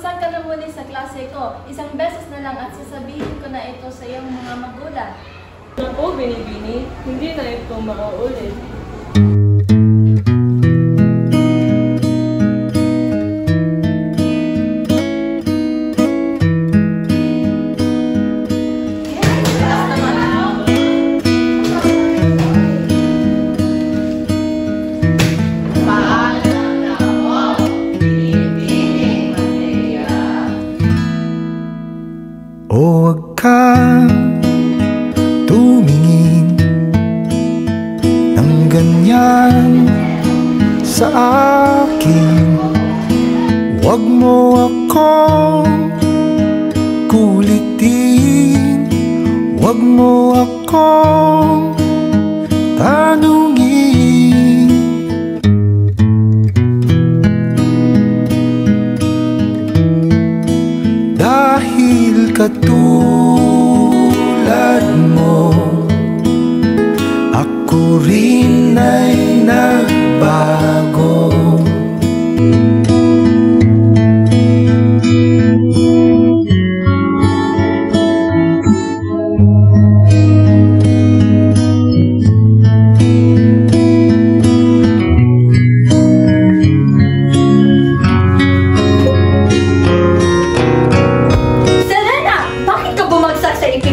Saan ka na muli sa klase ko? Isang beses na lang at sasabihin ko na ito sa iyong mga magulang. Naku, Binibini, hindi na ito mauulit. O wag kang tumingin ng ganyan sa akin. Wag mo akong kulitin, wag mo akong tanungin. Dahil katulad mo, ako rin ay nagbago.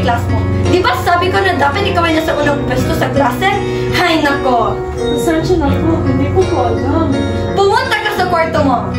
Class mo. Di ba sabi ko na dapat ikaw ay nasa unang pwesto sa klase? Hay nako! Pasensya na po, hindi ko po alam. Pumunta ka sa kwarto mo!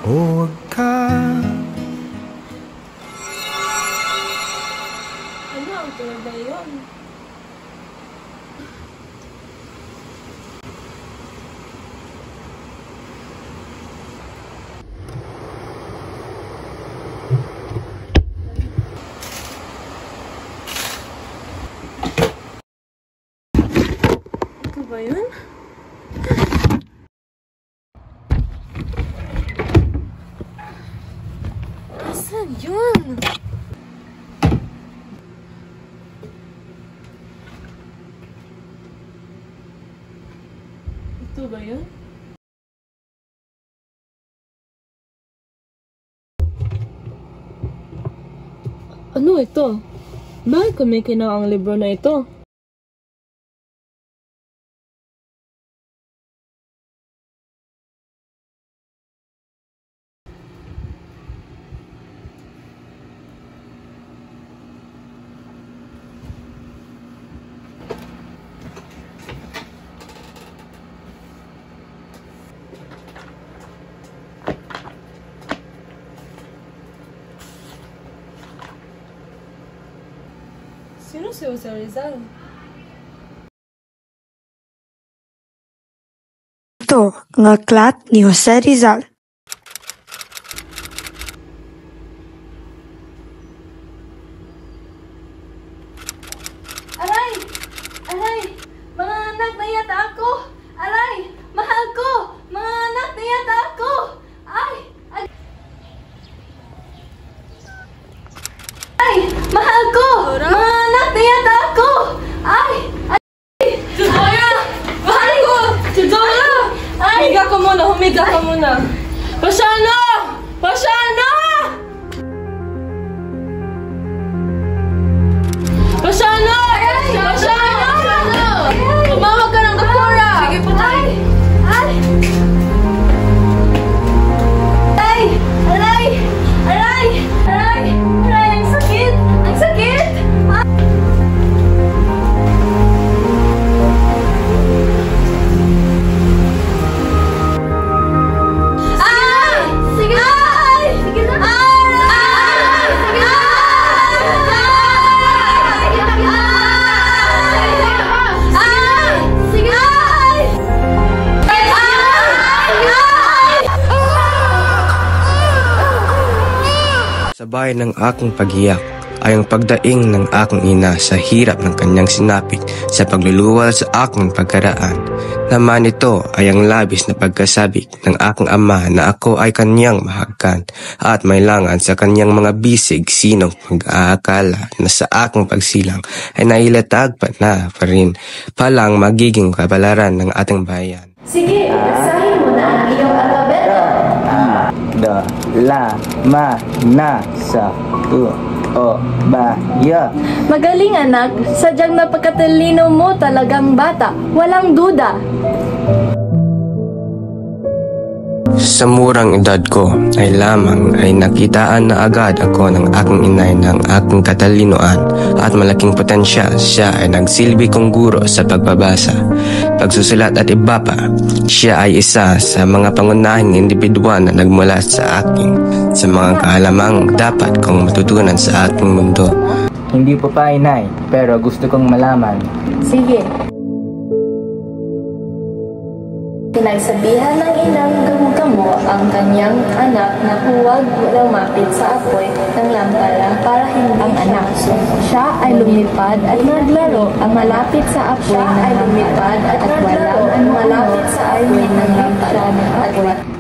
O wag kang Ano ang tulad na yun? Ito ba yun? Saan yun? Ito ba yun? Ano ito? Bakit kumikinang ang libro na ito? Sino si Jose Rizal? Ito nga aklat ni Jose Rizal. Aray! Aray! Mga anak na yata ako! Aray! Mahal ko! Mga anak na yata ako! Ay! Ay! Mahal ko! Mga anak na yata ako! Ay! Chudoya! Mahal ko! Chudoya! Humiga ka muna! Humiga ka muna! Pasyano! Pasyano! Pasyano! Pasyano! Tumawag ka ng doktora! Sige po tayo! Ay! Aray! Aray! Aray! Aray! Aray! Ang sakit! Ang sakit! Ay! Sige na! Ay! Sige na! Ay! Sige na! Sige na! Sabay ng aking pag-iyak, ay ang pagdaing ng aking ina sa hirap ng kanyang sinapit sa pagluluwal sa aking pagkaraan. Naman ito ay ang labis na pagkasabik ng aking ama na ako ay kanyang mahagkan at may langan sa kanyang mga bisig sinong mag-aakala na sa aking pagsilang ay nailatag pa rin palang magiging kabalaran ng ating bayan. Sige, basahin mo na ang iyong alpabeto. Da, la, ma, na, sa, o, ba, ya. Magaling anak, sadyang napakatalino mo talagang bata. Walang duda. Sa murang edad ko ay lamang ay nakitaan na agad ako ng aking inay ng aking katalinoan at malaking potensyal. Siya ay nagsilbi kong guro sa pagbabasa, pagsusulat at iba pa. Siya ay isa sa mga pangunahing individual na nagmula sa akin sa mga kaalamang dapat kong matutunan sa aking mundo. Hindi po pa inay, pero gusto kong malaman. Sige. Pinagsabihan ng inang gamo ang kanyang anak na huwag lumapit sa apoy ng lampara para hindi ang anak. Siya ay lumipad at naglaro ang malapit sa apoy ng lampara at walang malapit sa apoy ng lampara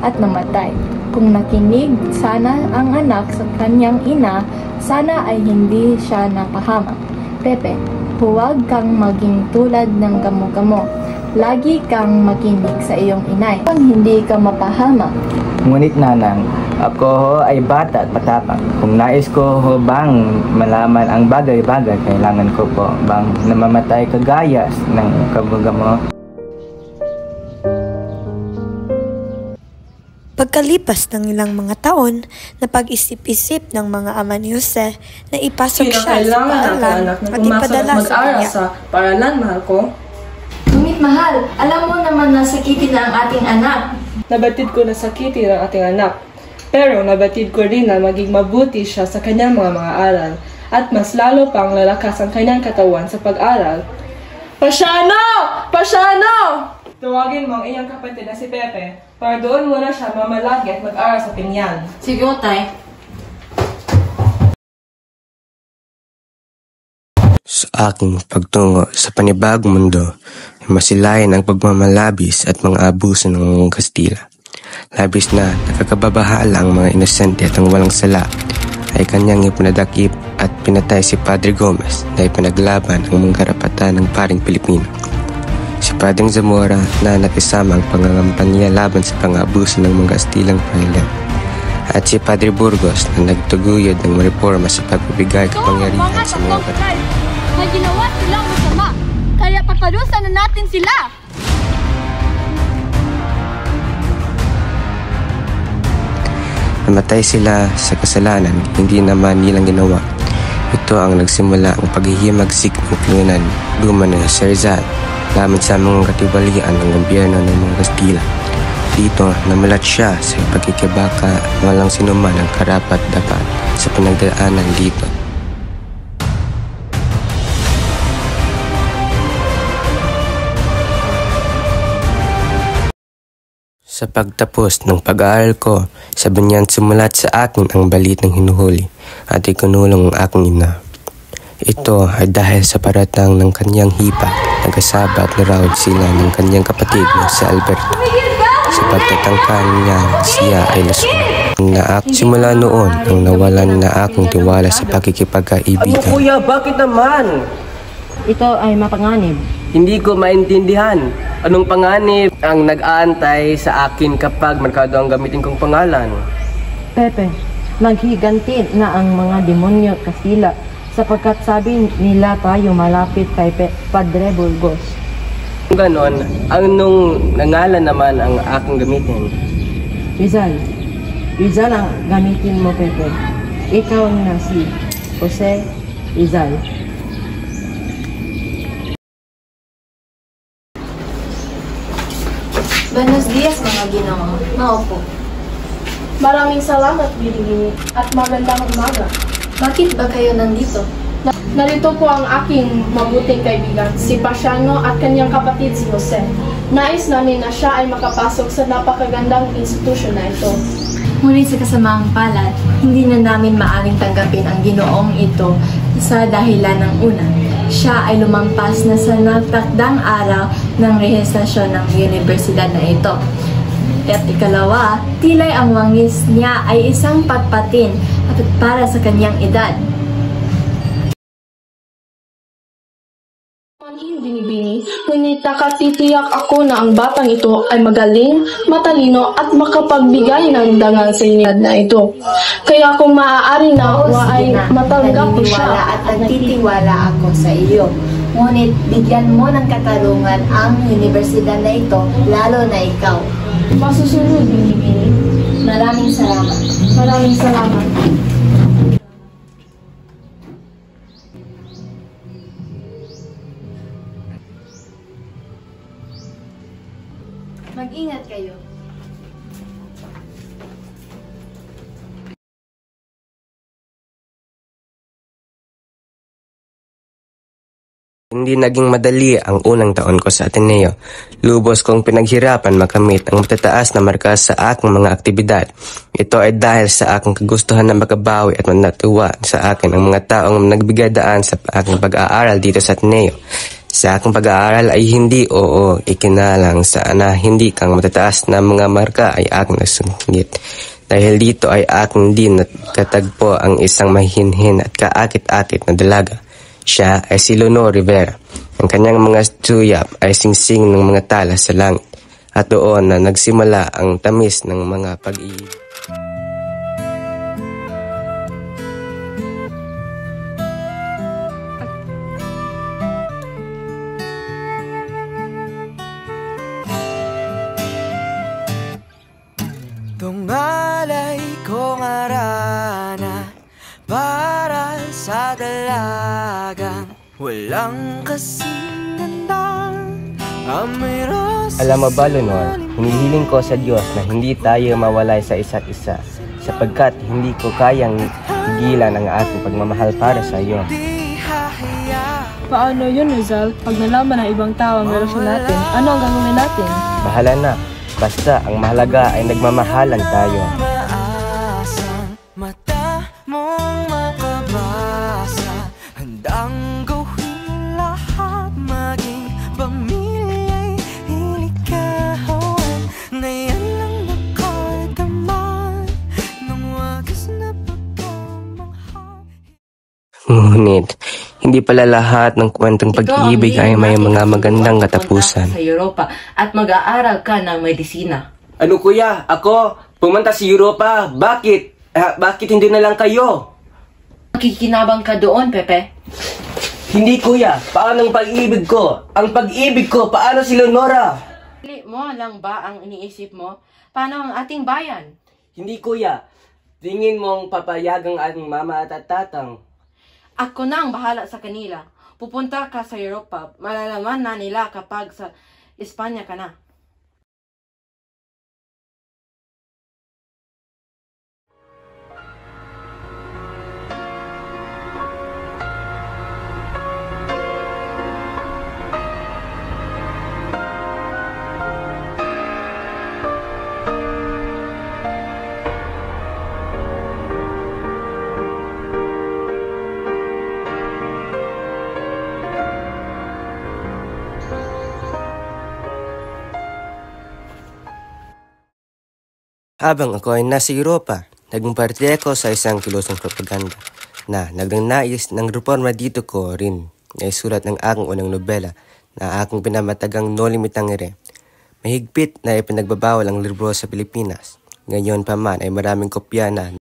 at namatay. Kung nakinig sana ang anak sa kanyang ina, sana ay hindi siya napahamak. Pepe, huwag kang maging tulad ng gamo-gamo. Lagi kang makinig sa iyong inay kung hindi ka mapahamak. Ngunit nanang, ako ho ay bata at matapang. Kung nais ko ho bang malaman ang bagay-bagay, kailangan ko po bang namamatay kagayas ng gamo-gamo? Pagkalipas ng ilang mga taon, napag-isip-isip ng mga ama ni Jose na ipasok siya sa paaralan at ipadala sa kanya. Sa paaralan, mahal ko. Ngunit mahal, alam mo naman na sakitin na ang ating anak. Nabatid ko na sakitin ang ating anak. Pero nabatid ko rin na maging mabuti siya sa kanyang mga aral at mas lalo pang lalakas ang kanyang katawan sa pag-aral. Pasyano! Pasyano! Tuwagin mo ang iyong kapatid na si Pepe para doon muna siya mamalagi at mag-aral sa pinyan. Sige, Tay. Sa aking pagtungo sa panibagong mundo, ay masilayan ang pagmamalabis at mga abuso ng mga Kastila. Labis na nakakababahala ang mga inosente at ang walang sala ay kanyang ipinadakip at pinatay si Padre Gomez na ipinaglaban ang mga karapatan ng paring Pilipino. Si Padre Zamora na nakisama ang pangangampanya laban sa pang-abuso ng mga Kastilang pamilya. At si Padre Burgos na nagtuguyod ng reforma sa pagbibigay kapangyarihan sa mga katulad. May ginawa silang masama, kaya paparusahan na natin sila! Namatay sila sa kasalanan, hindi naman nilang ginawa. Ito ang nagsimula ang paghihimagsik ng klunan luma na si Rizal laban sa mga katibalian ng gobyerno ng mga Kastila. Dito, namulat siya sa pagkikibaka at walang sinuman ang karapat-dapat sa pinagdaanan dito. Sa pagtapos ng pag-aaral ko, sabi niyan sumulat sa akin ang balit ng hinuhuli at ikinulong ang aking ina. Ito ay dahil sa paratang ng kanyang hipa, nagkasaba at narawag sila ng kanyang kapatid na si Alberto. Sa pagtatangka niya, siya ay lasong. Simula noon, nang nawalan na akong tiwala sa pakikipagkaibigan. Ano kuya, bakit naman? Ito ay mapanganib. Hindi ko maintindihan. Anong panganib ang nag-aantay sa akin kapag markado ang gamitin kong pangalan? Pepe, naghiganti na ang mga demonyo at Kastila sapagkat sabi nila tayo malapit kay Padre Burgos. Kung ganon, anong nangalan naman ang aking gamitin? Rizal. Rizal ang gamitin mo, Pepe. Ikaw na si Jose Rizal. Buenos dias, mga ginoo. Maupo. Maraming salamat, Biligini, at magandang umaga. Bakit ba kayo nandito? Narito po ang aking mabuting kaibigan, si Pasyano at kanyang kapatid si Jose. Nais namin na siya ay makapasok sa napakagandang institusyon na ito. Ngunit sa kasamaang palad, hindi na namin maaring tanggapin ang Ginoong ito sa dahilan ng una. Siya ay lumampas na sa natakdang araw ng rehistrasyon ng universidad na ito. At ikalawa, tilay ang wangis niya ay isang patpatin at para sa kanyang edad. Binibini, ngunit nakatitiyak ako na ang batang ito ay magaling, matalino at makapagbigay ng dangal sa inyo na ito. Kaya kung maaari na ay matanggap ko siya. At nagtitiwala ako sa iyo. Ngunit bigyan mo ng katarungan ang universidad na ito, lalo na ikaw. Masusunod, Binibini. Maraming salamat. Maraming salamat. Mag-ingat kayo. Hindi naging madali ang unang taon ko sa Ateneo. Lubos kong pinaghirapan makamit ang matataas na marka sa aking mga aktibidad. Ito ay dahil sa aking kagustuhan na makabawi at manatuwa sa akin ang mga taong nagbigay daan sa aking pag-aaral dito sa Ateneo. Sa aking pag-aaral ay hindi ikinalang sana hindi kang matataas na mga marka ay aking nasunggit. Dahil dito ay aking din nakatagpo ang isang mahinhin at kaakit-akit na dalaga. Siya ay si Leonor Rivera. Ang kanyang mga tuyap ay singsing ng mga tala sa langit. At doon na nagsimula ang tamis ng mga pag-ibig. Tungalay kong arana para sa dalagang walang kasing ganda. Alam mo ba, Leonor, hinihiling ko sa Diyos na hindi tayo mawalay sa isa't isa sapagkat hindi ko kayang higilan ang aking pagmamahal para sa iyo. Paano yun, Rizal? Pag nalaman ng ibang tao ang relasyon natin, ano ang gagawin natin? Bahala na. Basta ang mahalaga ay nagmamahalan tayo. Mata mong makabasa, handang gawin lahat, maging pamilya'y hilikawan. Ngayon lang nakadaman ng wagas na pagkamahal. Ngunit, hindi pala lahat ng kwentong pag-ibig ay may mga magandang katapusan. Sa Europa at mag-aaral ka ng medisina. Ano kuya? Ako? Pumunta sa Europa? Bakit? Bakit hindi na lang kayo? Makikinabang ka doon, Pepe. Hindi kuya. Paano ang pag-ibig ko? Ang pag-ibig ko, paano si Leonora? Pili mo lang ba ang iniisip mo? Paano ang ating bayan? Hindi kuya. Tingin mong papayagang ating mama at tatang. Ako na ang bahala sa kanila. Pupunta ka sa Europa. Malalaman na nila kapag sa Espanya ka na. Habang ako ay nasa Europa, naging parte ako sa isang kilusong propaganda na nagnanais ng reforma dito ko rin na isulat ng aking unang nobela na aking pinamatagang No Limitangere. Mahigpit na ipinagbabawal ang libro sa Pilipinas. Ngayon pa man ay maraming kopya na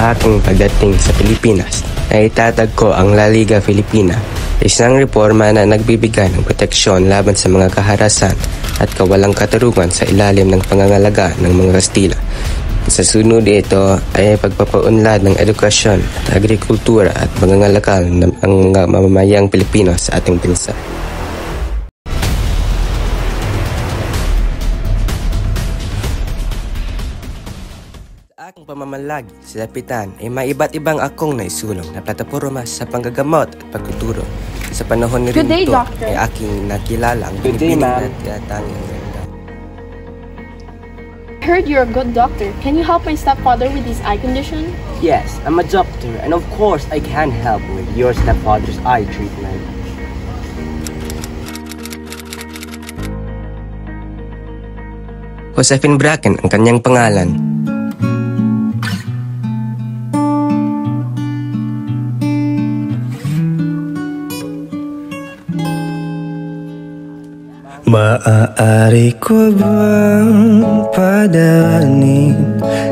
aking pagdating sa Pilipinas ay itatag ko ang La Liga Filipina, isang reforma na nagbibigay ng proteksyon laban sa mga kaharasan at kawalang katarungan sa ilalim ng pangangalaga ng mga Kastila. Sa sunod ito ay pagpapaunlad ng edukasyon at agrikultura at pangangalakal ng mga mamamayang Pilipino sa ating bansa. Sa aking pamamalagi sa Dapitan ay may iba't ibang akong naisulong na plataporma sa panggagamot at pagtuturo. Sa panahon ni Rinto ay aking nakilala ang binibining na tinatanging ganda. I heard you're a good doctor. Can you help my stepfather with his eye condition? Yes, I'm a doctor, and of course I can help with your stepfather's eye treatment. Josephine Bracken ang kanyang pangalan. Maaari ko bang padaanin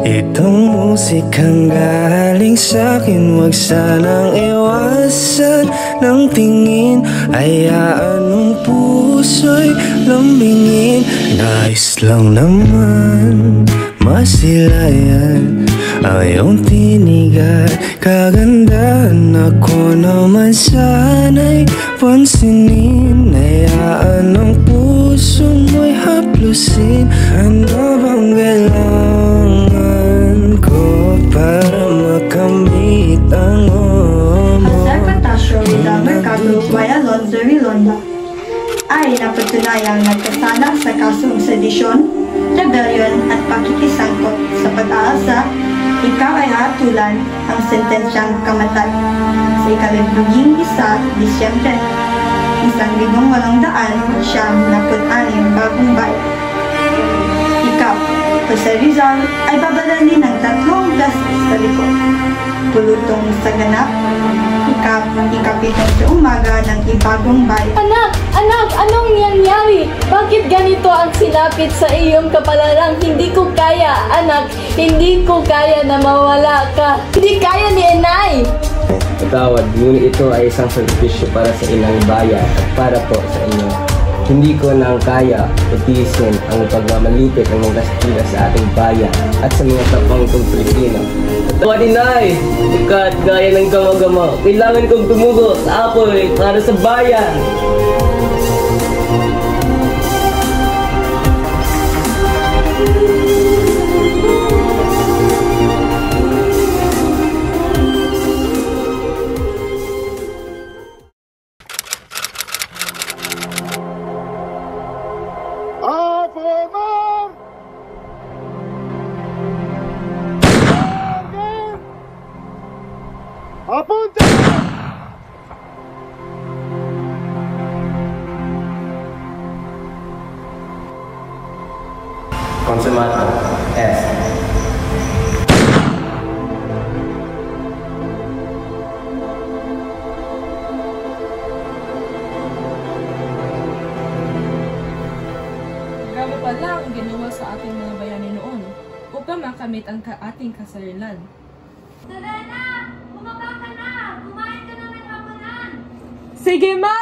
itong musikang galing sa'kin? Huwag sanang iwasan ng tingin, hayaan ng puso'y lambingin. Nais lang naman masilayan ang iyong tinig at kagandahan. Ako naman sana'y pansinin, hayaan ng puso mo'y haplusin. Ano bang kailangan ko para makamit ang Jose Patasio Rizal Mercado via Lonzo Rilonda ay napatunayang nagkasala sa kasong sedisyon, rebellion at pakikisangkot sa pag-aasa. Ikaw ay hatulan ang sentensyang kamatay sa ika-11 Disyembre 1896 bagong bayan. Ikaw, Jose Rizal, ay babadali ng 3 beses sa likod. Pulutong sa ganap, ikapitong sa umaga ng ibagong bayan. Anak! Anak! Anong nangyari? Bakit ganito ang sinapit sa iyong kapalaran? Hindi ko kaya, anak. Hindi ko kaya na mawala ka. Hindi kaya ni Inay! Patawad, ngunit ito ay isang sakripisyo para sa inang bayan at para po sa inyo. Hindi ko nang kaya utisin ang pagmamalupit ng mga Kastila sa ating bayan at sa mga kapang kong Pilipino. Patawad, Inay! Ikat gaya ng gama-gama. Kailangan kong tumugo sa apoy para sa bayan. Apunta! Consumato S. Grabe pala ang ginawa sa ating mga bayani noon upang makamit ang ating kasarilan. Serena! Bumaba ka na! Kumain ka na ng hapunan! Sige, Ma!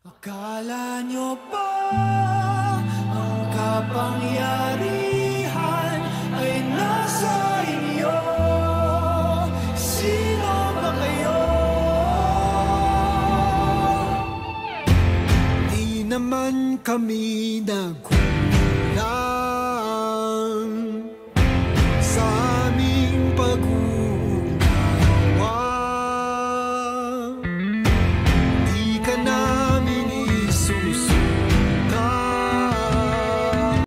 Akala nyo ba ang kapangyarihan ay nasa inyo? Sino ba kayo? Di naman kami nagkulang sa aming pag-uwi.